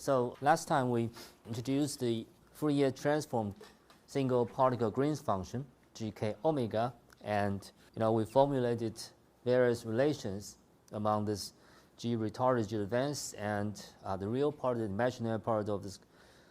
So last time we introduced the Fourier transform single particle Green's function, gk omega, and we formulated various relations among this g retarded, g advanced, and the real part, the imaginary part of this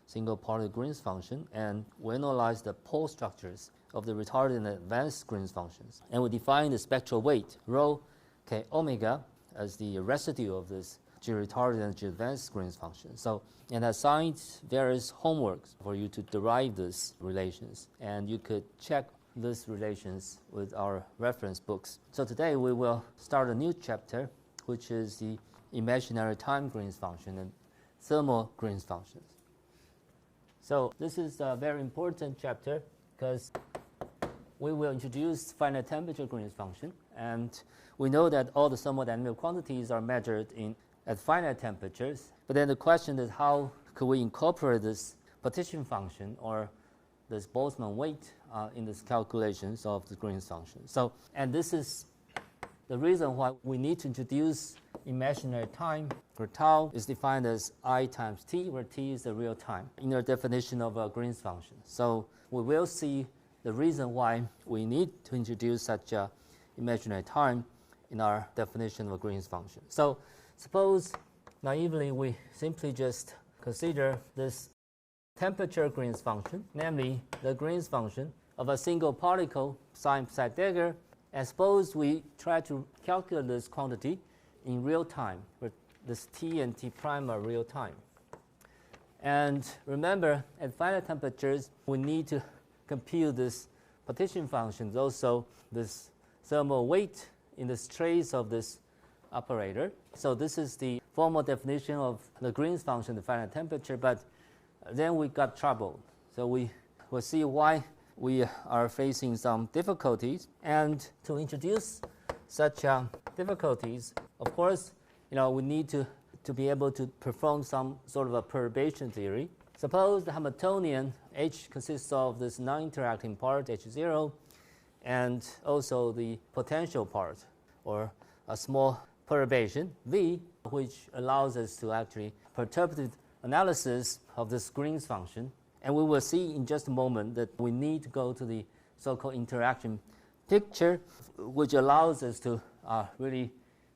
single particle Green's function, and we analyzed the pole structures of the retarded and advanced Green's functions. And we defined the spectral weight, rho k omega, as the residue of this g retarded and g advanced Green's function. So, and assigned various homeworks for you to derive these relations. And you could check these relations with our reference books. So today we will start a new chapter, which is the imaginary time Green's function and thermal Green's functions. So this is a very important chapter because we will introduce finite temperature Green's function, and we know that all the thermodynamic quantities are measured at finite temperatures. But then the question is, how could we incorporate this partition function or this Boltzmann weight in these calculations of the Green's function? So, and this is the reason why we need to introduce imaginary time, where tau is defined as I times t, where t is the real time, in our definition of a Green's function. So we will see the reason why we need to introduce such a imaginary time in our definition of a Green's function. So suppose naively we simply just consider this temperature Green's function, namely the Green's function of a single particle psi Dagger, and suppose we try to calculate this quantity in real time, where this t and t prime are real time. And remember, at finite temperatures, we need to compute this partition function, also this thermal weight in the trace of this operator. So this is the formal definition of the Green's function, the finite temperature, but then we got trouble. So we will see why we are facing some difficulties. And to introduce such difficulties, of course, we need to be able to perform some sort of a perturbation theory. Suppose the Hamiltonian H consists of this non-interacting part, H0, and also the potential part, or a small perturbation, V, which allows us to actually perturb the analysis of this Green's function. And we will see in just a moment that we need to go to the so-called interaction picture, which allows us to really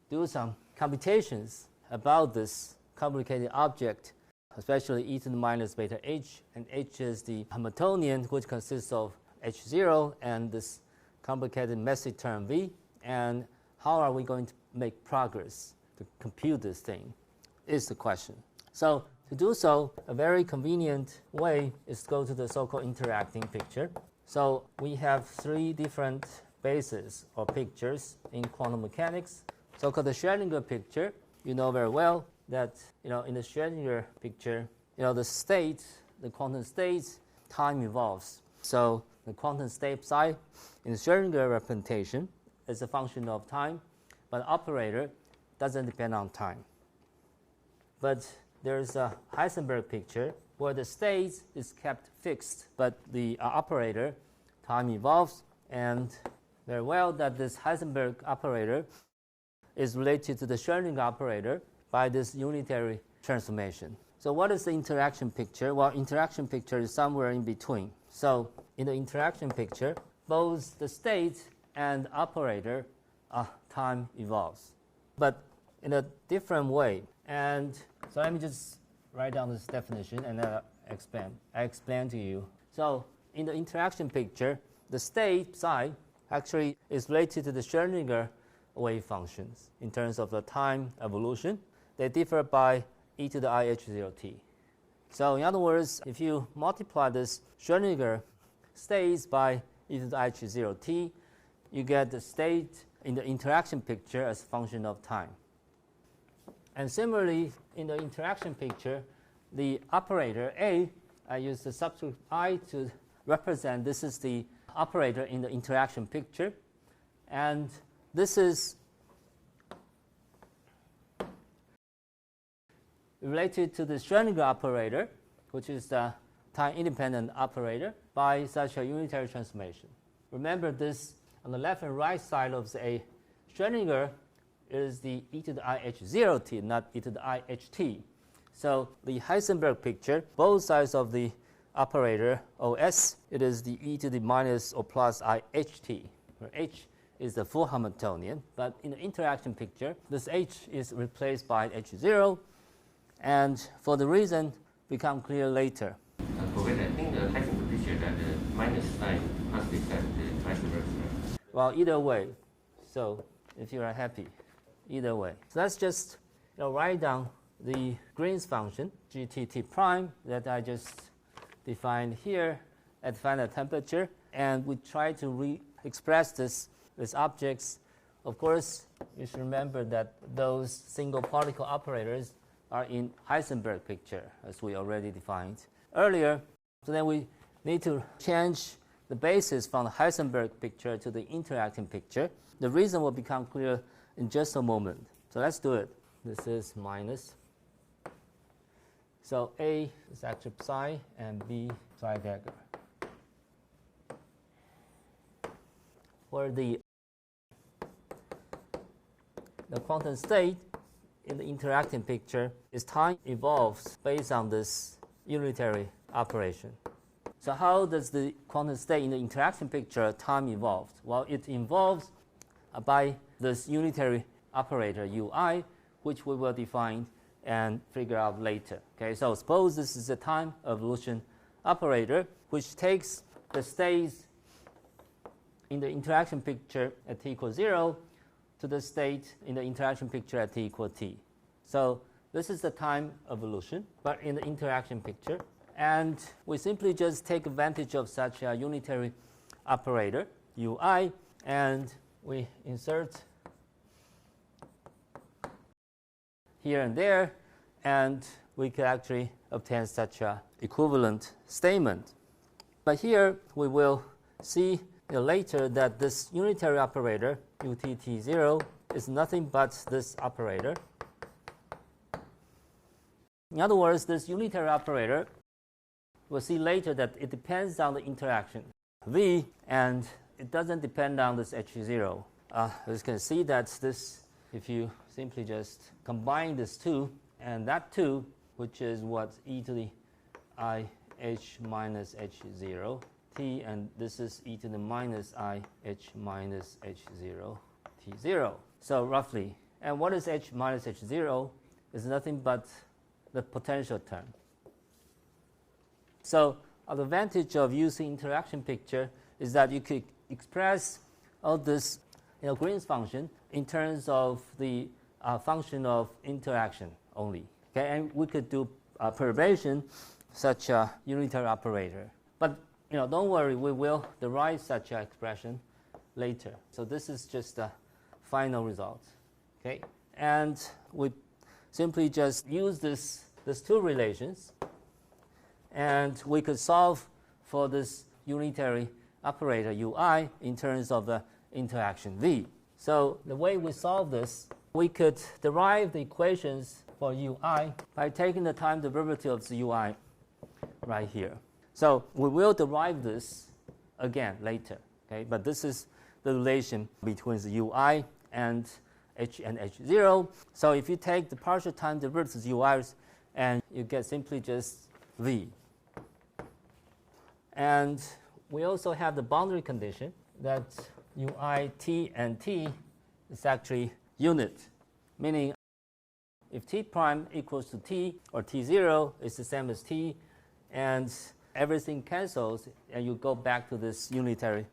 do some computations about this complicated object, especially e to the minus beta h, and h is the Hamiltonian, which consists of h0 and this complicated messy term v. And how are we going to make progress to compute this thing is the question. So to do so, a very convenient way is to go to the so-called interacting picture. So we have three different bases or pictures in quantum mechanics. So-called the Schrödinger picture. You know very well that in the Schrödinger picture, the state, the quantum states, time evolves. So the quantum state psi in the Schrödinger representation is a function of time, but the operator doesn't depend on time. But there's a Heisenberg picture where the state is kept fixed, but the operator, time evolves, and very well that this Heisenberg operator is related to the Schrödinger operator by this unitary transformation. So what is the interaction picture? Well, interaction picture is somewhere in between. So in the interaction picture, both the state and operator, time evolves, but in a different way. And so let me just write down this definition and then I explain to you. So in the interaction picture, the state psi actually is related to the Schrödinger wave functions in terms of the time evolution. They differ by e to the IH0t. So in other words, if you multiply this Schrödinger states by e to the IH0t, you get the state in the interaction picture as a function of time. And similarly, in the interaction picture, the operator A, I use the subscript I to represent this is the operator in the interaction picture. And this is related to the Schrödinger operator, which is the time-independent operator, by such a unitary transformation. Remember this, on the left and right side of the Schrödinger is the e to the IH0t, not e to the IHT. So the Heisenberg picture, both sides of the operator OS, it is the e to the minus or plus iht, where h is the full Hamiltonian. But in the interaction picture, this h is replaced by h0, and for the reason become clear later. Professor, I think the Heisenberg picture that the minus sign must be set the Heisenberg. Well, either way, so if you are happy, either way. So let's just write down the Green's function, gtt prime, that I just defined here at finite temperature, and we try to re-express this objects. Of course, you should remember that those single particle operators are in Heisenberg picture, as we already defined earlier. So then we need to change the basis from the Heisenberg picture to the interacting picture. The reason will become clear in just a moment. So let's do it. This is minus. So A is actually psi and B psi dagger. For the quantum state in the interacting picture is time evolves based on this unitary operation. So how does the quantum state in the interaction picture time evolve? Well, it evolves by this unitary operator ui, which we will define and figure out later. Okay, so suppose this is a time evolution operator which takes the states in the interaction picture at t equals 0 to the state in the interaction picture at t equals t. So this is the time evolution, but in the interaction picture. And we simply just take advantage of such a unitary operator, ui, and we insert here and there, and we could actually obtain such a equivalent statement. But here we will see later that this unitary operator, utt0, is nothing but this operator. In other words, this unitary operator, we'll see later that it depends on the interaction v, and it doesn't depend on this h0. As you can see that this, if you simply just combine this 2 and that 2, which is what e to the I h minus h0 t, and this is e to the minus I h minus h0 t0. So roughly, and what is h minus h0 is nothing but the potential term. So the advantage of using interaction picture is that you could express all this Green's function in terms of the function of interaction only. Okay, and we could do perturbation such a unitary operator. But don't worry, we will derive such an expression later. So this is just the final result. Okay, and we simply just use these two relations, and we could solve for this unitary operator ui in terms of the interaction v. So the way we solve this, we could derive the equations for ui by taking the time derivative of the ui right here. So we will derive this again later. Okay, but this is the relation between the ui and h0. So if you take the partial time derivatives of ui's, and you get simply just v. And we also have the boundary condition that ui t and t is actually unit, meaning if t prime equals to t, or t0 is the same as t, and everything cancels, and you go back to this unitary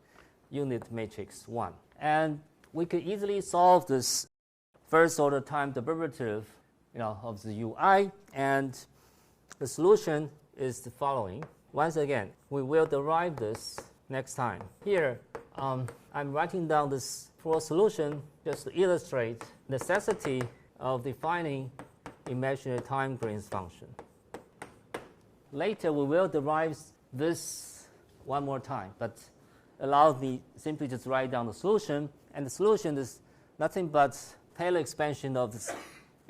unit matrix 1. And we could easily solve this first order time derivative of the ui, and the solution is the following. Once again, we will derive this next time. Here, I'm writing down this full solution just to illustrate the necessity of defining imaginary time Green's function. Later, we will derive this one more time, but allow me simply just write down the solution, and the solution is nothing but Taylor expansion of this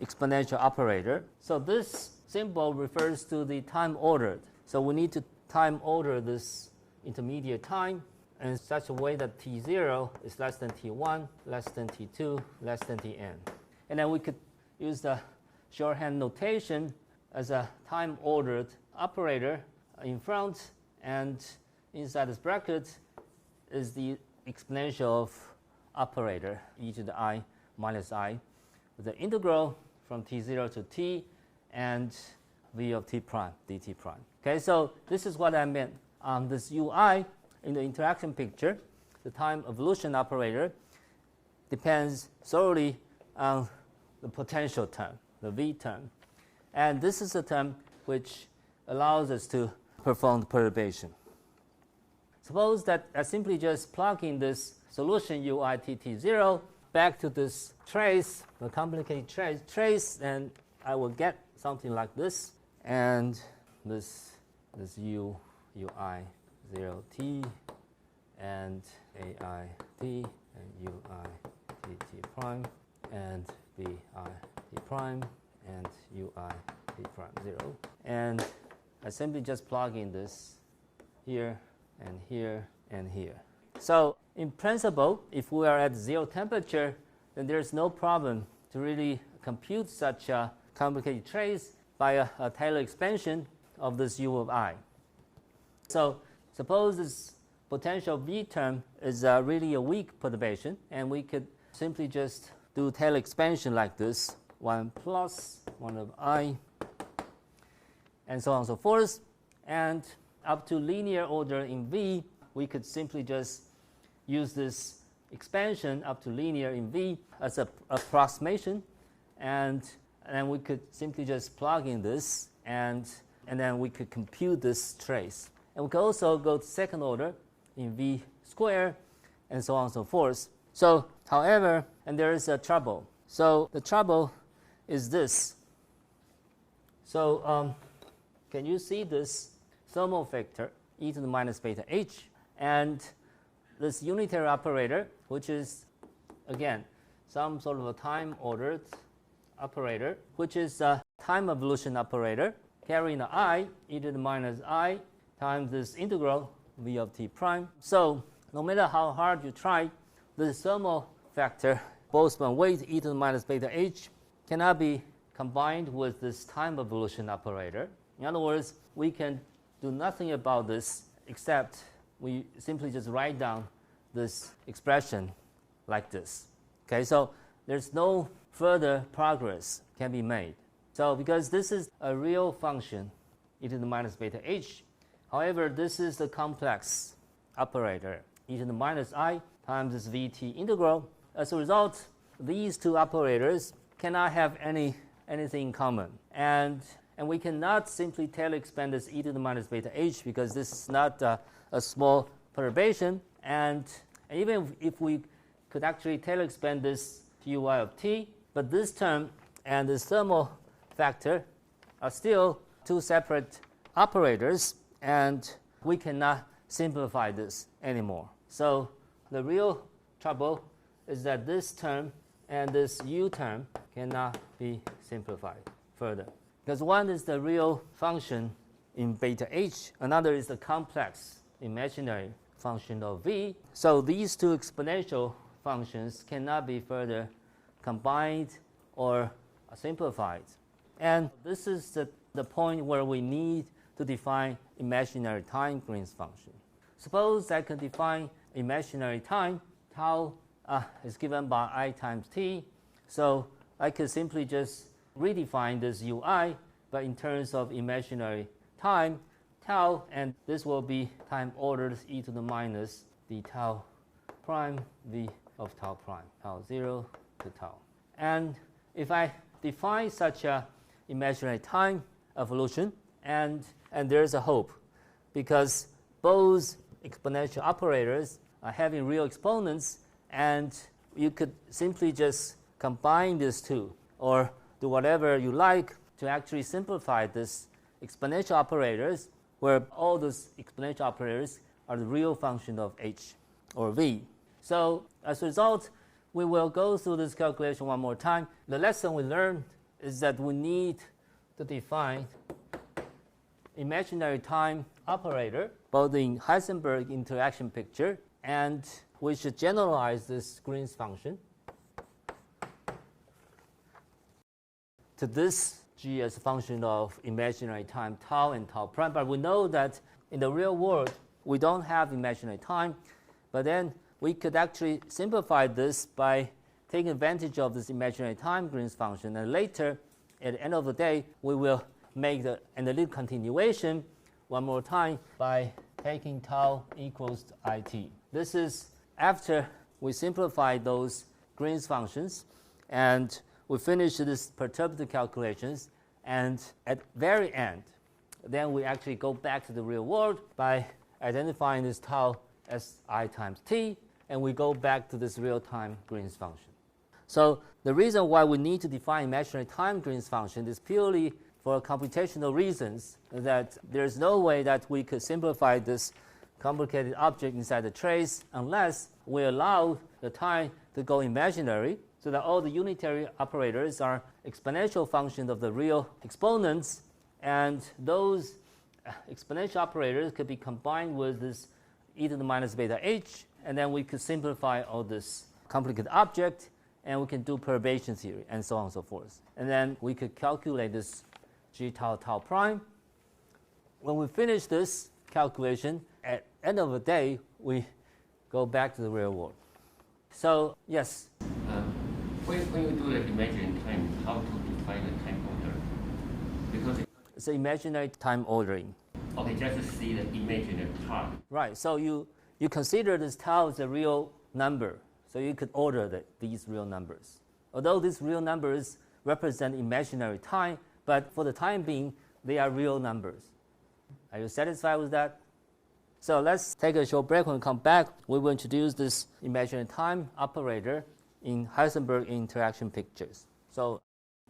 exponential operator. So this symbol refers to the time ordered. So we need to time order this intermediate time in such a way that t0 is less than t1, less than t2, less than tn. And then we could use the shorthand notation as a time-ordered operator in front, and inside this bracket is the exponential of operator e to the I minus I with the integral from t0 to t and v of t prime dt prime. Okay, so this is what I meant. This ui in the interaction picture, the time evolution operator, depends solely on the potential term, the v term. And this is a term which allows us to perform the perturbation. Suppose that I simply just plug in this solution ui tt0 back to this trace, the complicated trace, and I will get something like this. And this ui 0t and ai t and ui t prime and bi t prime and ui t prime 0. And I simply just plug in this here and here and here. So in principle, if we are at 0 temperature, then there's no problem to really compute such a complicated trace by a Taylor expansion of this u of I. So suppose this potential v term is really a weak perturbation, and we could simply just do Taylor expansion like this, 1 plus 1 of I, and so on and so forth. And up to linear order in v, we could simply just use this expansion up to linear in v as an approximation, and then we could simply just plug in this, and then we could compute this trace. And we could also go to second order in v squared, and so on and so forth. So, however, and there is a trouble. So the trouble is this. So can you see this thermal vector e to the minus beta h, and this unitary operator, which is again some sort of a time ordered operator, which is a time evolution operator carrying the I e to the minus I times this integral v of t prime. So no matter how hard you try, the thermal vector, both one weight e to the minus beta h, cannot be combined with this time evolution operator. In other words, we can do nothing about this except we simply just write down this expression like this. Okay, so there's no further progress can be made. So because this is a real function e to the minus beta h, however, this is the complex operator e to the minus I times this vt integral. As a result, these two operators cannot have anything in common, and we cannot simply Taylor expand this e to the minus beta h because this is not a small perturbation, and even if we could actually Taylor expand this to ui of t, but this term and this thermal factor are still two separate operators, and we cannot simplify this anymore. So the real trouble is that this term and this u term cannot be simplified further, because one is the real function in beta h, another is the complex imaginary function of v. So these two exponential functions cannot be further combined or simplified. And this is the point where we need to define imaginary time Green's function. Suppose I can define imaginary time, tau is given by I times t. So I could simply just redefine this ui, but in terms of imaginary time, tau, and this will be time ordered e to the minus d tau prime v of tau prime, tau 0 to tau. And if I define such a imaginary time evolution, and there's a hope, because both exponential operators are having real exponents, and you could simply just combine these two or do whatever you like to actually simplify this exponential operators, where all those exponential operators are the real function of h or v. So as a result, we will go through this calculation one more time. The lesson we learned is that we need to define imaginary time operator, both in Heisenberg interaction picture, and we should generalize this Green's function to this g as a function of imaginary time tau and tau prime. But we know that in the real world, we don't have imaginary time. But then we could actually simplify this by taking advantage of this imaginary time Green's function. And later, at the end of the day, we will make the analytic continuation one more time by taking tau equals to it. This is after we simplify those Green's functions and we finish this perturbative calculations, and at very end, then we actually go back to the real world by identifying this tau as I times t, and we go back to this real-time Green's function. So the reason why we need to define imaginary time Green's function is purely for computational reasons, that there's no way that we could simplify this complicated object inside the trace unless we allow the time to go imaginary, so that all the unitary operators are exponential functions of the real exponents, and those exponential operators could be combined with this e to the minus beta h, and then we could simplify all this complicated object, and we can do perturbation theory, and so on and so forth. And then we could calculate this g tau tau prime. When we finish this calculation, at the end of the day, we go back to the real world. So, yes? When you do the imaginary time, how to define the time order? Because it's imaginary time ordering. Okay, just see the imaginary time. Right, so you consider this tau as a real number, so you could order these real numbers. Although these real numbers represent imaginary time, but for the time being, they are real numbers. Are you satisfied with that? So let's take a short break. When we come back, we will introduce this imaginary time operator in Heisenberg interaction pictures. So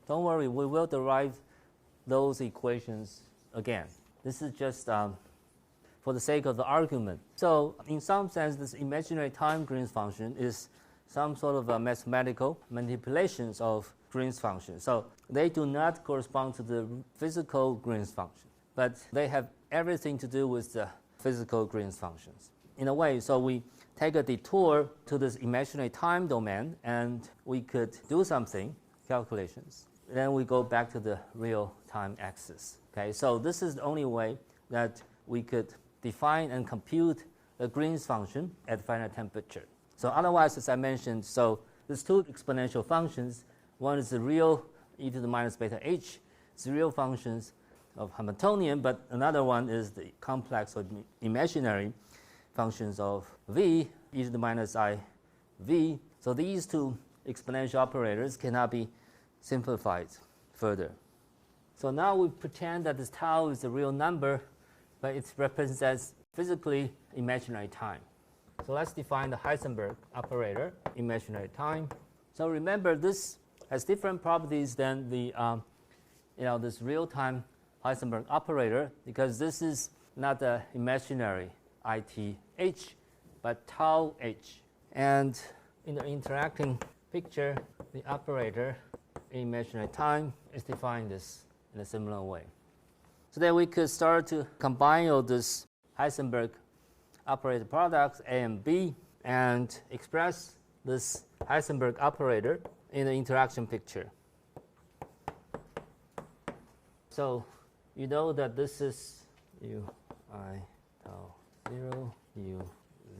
don't worry, we will derive those equations again. This is just for the sake of the argument. So in some sense, this imaginary time Green's function is some sort of a mathematical manipulations of Green's function. So they do not correspond to the physical Green's function, but they have everything to do with the physical Green's functions. In a way, so we take a detour to this imaginary time domain, and we could do something, calculations. Then we go back to the real time axis. Okay, so this is the only way that we could define and compute the Green's function at finite temperature. So otherwise, as I mentioned, so there's two exponential functions. One is the real e to the minus beta h. It's the real functions of Hamiltonian, but another one is the complex or imaginary functions of v, e to the minus I v. So these two exponential operators cannot be simplified further. So now we pretend that this tau is a real number, but it represents physically imaginary time. So let's define the Heisenberg operator, imaginary time. So remember, this has different properties than the this real-time Heisenberg operator, because this is not the imaginary ith, but tau h. And in the interacting picture, the operator in imaginary time is defined this in a similar way. So then we could start to combine all this Heisenberg operator products A and B and express this Heisenberg operator in the interaction picture. So you know that this is u I tau 0, u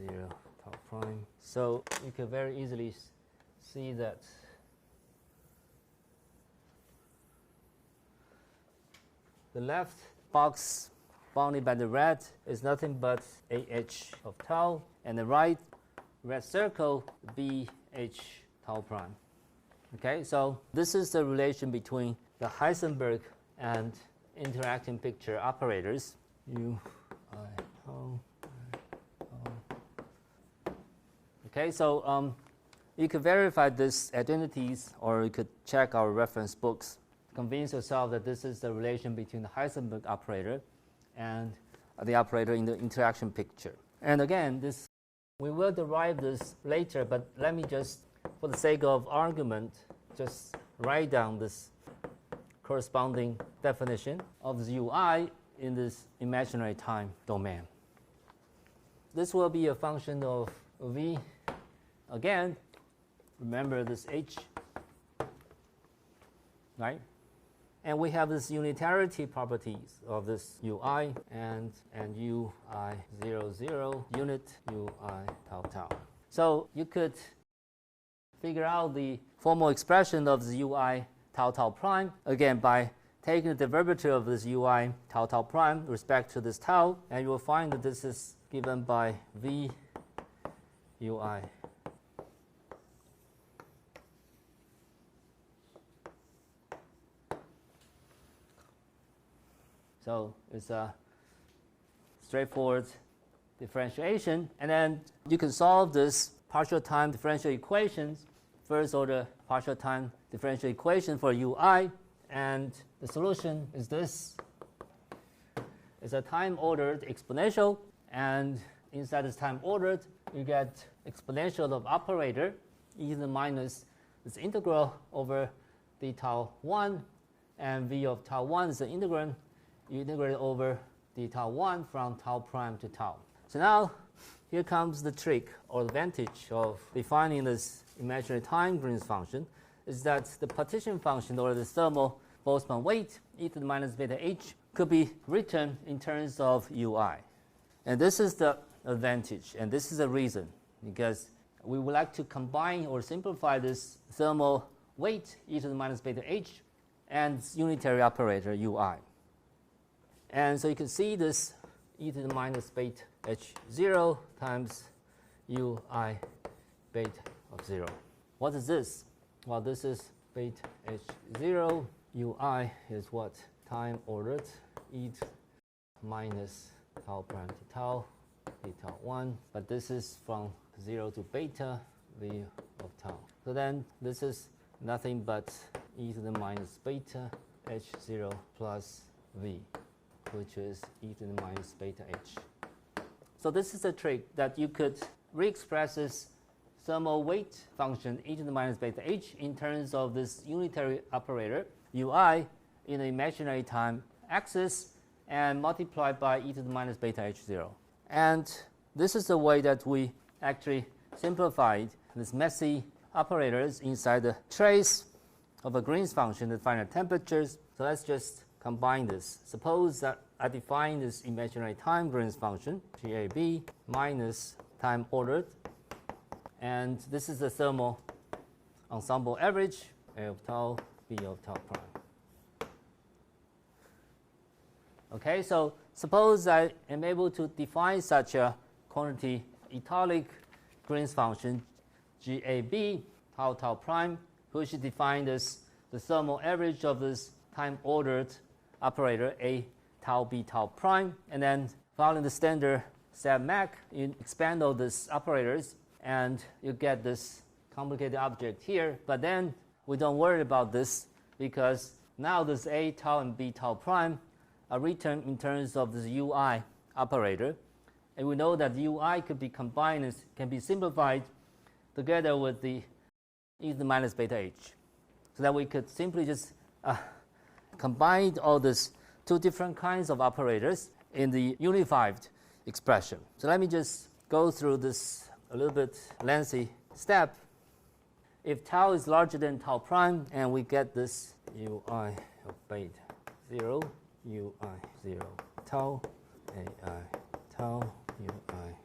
0 tau prime. So you can very easily see that the left box bounded by the red is nothing but AH of tau, and the right red circle BH tau prime. Okay, so this is the relation between the Heisenberg and interacting picture operators. U, I, tau, tau. Okay, so you could verify these identities, or you could check our reference books. Convince yourself that this is the relation between the Heisenberg operator and the operator in the interaction picture. And again, we will derive this later, but let me just, for the sake of argument, just write down this corresponding definition of the UI in this imaginary time domain. This will be a function of V. Again, remember this H, right? And we have this unitarity properties of this ui and ui 0 0 unit ui tau tau. So you could figure out the formal expression of the ui tau tau prime again by taking the derivative of this ui tau tau prime with respect to this tau, and you will find that this is given by v ui. So it's a straightforward differentiation, and then you can solve this partial time differential equations, first order partial time differential equation for ui, and the solution is this. It's a time ordered exponential, and inside this time ordered you get exponential of operator e to the minus this integral over d tau 1, and v of tau 1 is the integrand. You integrate over d tau 1 from tau prime to tau. So now here comes the trick or advantage of defining this imaginary time Green's function, is that the partition function or the thermal Boltzmann weight e to the minus beta h could be written in terms of ui. And this is the advantage, and this is the reason, because we would like to combine or simplify this thermal weight e to the minus beta h and its unitary operator ui. And so you can see this e to the minus beta h0 times ui beta of 0. What is this? Well, this is beta h0. ui is what? Time ordered e to minus tau prime to tau, d tau 1. But this is from 0 to beta v of tau. So then this is nothing but e to the minus beta h0 plus v, which is e to the minus beta h. So this is a trick that you could re-express this thermal weight function e to the minus beta h in terms of this unitary operator ui in the imaginary time axis and multiplied by e to the minus beta h0. And this is the way that we actually simplified these messy operators inside the trace of a Green's function at finite temperatures. So let's just combine this. Suppose that I define this imaginary time Green's function, GAB minus time ordered, and this is the thermal ensemble average, A of tau, B of tau prime. Okay, so suppose I am able to define such a quantity italic Green's function, GAB tau tau prime, which is defined as the thermal average of this time ordered operator A tau B tau prime, and then following the standard SAB-MAC, you expand all these operators and you get this complicated object here. But then we don't worry about this, because now this A tau and B tau prime are written in terms of this ui operator, and we know that the ui could be combined and can be simplified together with the e to the minus beta h, so that we could simply just combine all these two different kinds of operators in the unified expression. So let me just go through this a little bit lengthy step. If tau is larger than tau prime, and we get this ui of beta 0, ui 0 tau, ai tau, ui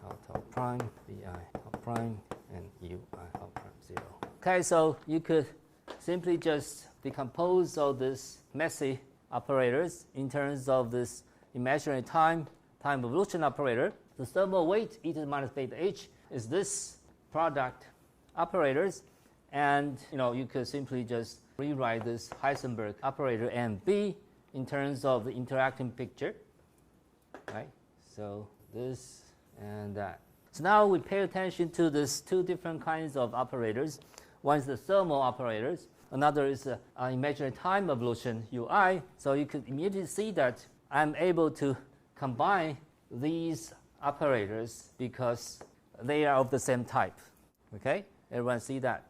tau prime, bi tau prime, and ui tau prime 0. Okay, so you could simply just decompose all these messy operators in terms of this imaginary time evolution operator. The thermal weight e to the minus beta h is this product operators, and you could simply just rewrite this Heisenberg operator MB in terms of the interacting picture, right? So this and that. So now we pay attention to these two different kinds of operators. One is the thermal operators, another is imaginary time evolution ui. So you could immediately see that I'm able to combine these operators because they are of the same type. Okay, everyone see that?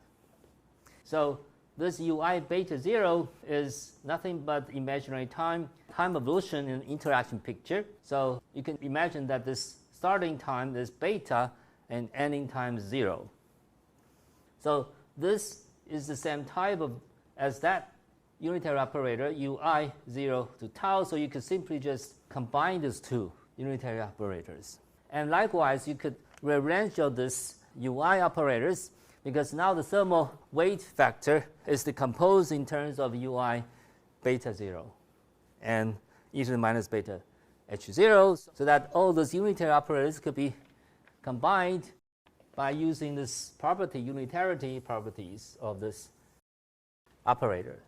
So this ui beta 0 is nothing but imaginary time evolution in interaction picture. So you can imagine that this starting time is beta and ending time 0. So this is the same type of as that unitary operator ui 0 to tau, so you could simply just combine these two unitary operators. And likewise, you could rearrange all these ui operators, because now the thermal weight factor is decomposed in terms of ui beta 0 and e to the minus beta h0, so that all those unitary operators could be combined by using this property, unitarity properties of this operator.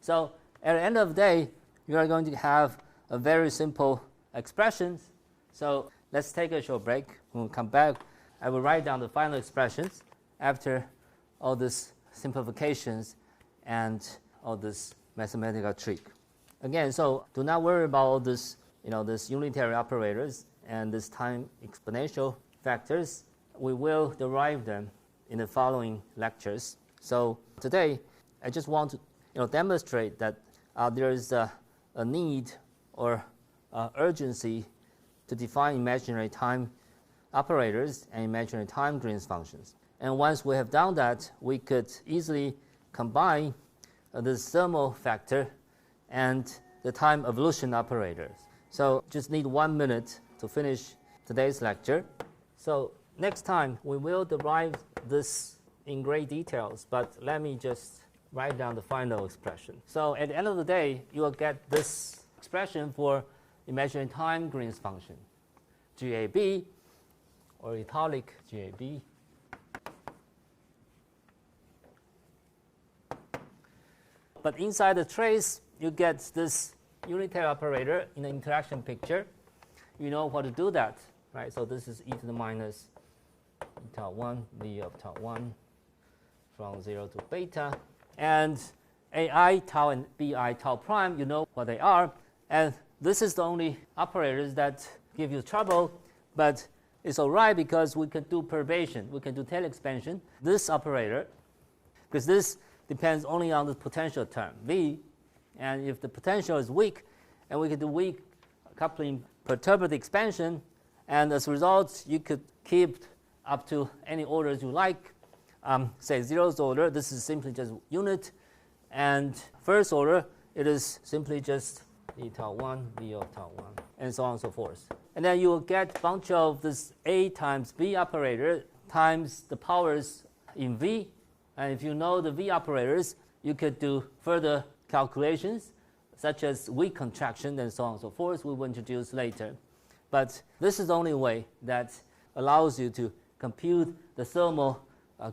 So at the end of the day, you are going to have a very simple expressions. So let's take a short break. When we come back, I will write down the final expressions after all these simplifications and all this mathematical trick. Again, so do not worry about all this, this unitary operators and this time exponential factors. We will derive them in the following lectures. So today, I just want to demonstrate that there is a need or urgency to define imaginary time operators and imaginary time Green's functions. And once we have done that, we could easily combine the thermal factor and the time evolution operators. So just need 1 minute to finish today's lecture. So next time we will derive this in great details, but let me just write down the final expression. So at the end of the day, you will get this expression for imaginary time Green's function, GAB, or italic GAB. But inside the trace, you get this unitary operator in the interaction picture. You know how to do that, right? So this is e to the minus tau 1, v of tau 1 from 0 to beta. And ai, tau, and bi, tau prime, you know what they are. And this is the only operators that give you trouble, but it's all right because we can do perturbation. We can do tail expansion. This operator, because this depends only on the potential term, v, and if the potential is weak, and we can do weak coupling perturbative expansion, and as a result, you could keep up to any orders you like. Say zeroth order, this is simply just unit, and first order, it is simply just e tau 1, v of tau 1, and so on and so forth. And then you will get a bunch of this a times b operator times the powers in v. And if you know the v operators, you could do further calculations, such as weak contraction and so on and so forth. We will introduce later. But this is the only way that allows you to compute the thermal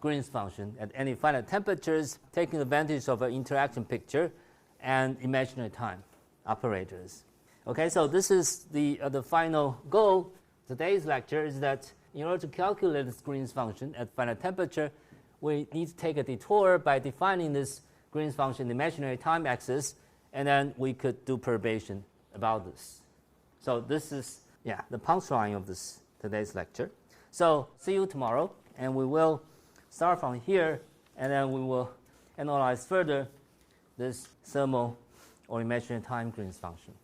Green's function at any finite temperatures, taking advantage of an interaction picture and imaginary time operators. Okay, so this is the final goal. Today's lecture is that in order to calculate this Green's function at finite temperature, we need to take a detour by defining this Green's function imaginary time axis, and then we could do perturbation about this. So this is the punchline of today's lecture. So see you tomorrow, and we will start from here, and then we will analyze further this thermal or imaginary time Green's function.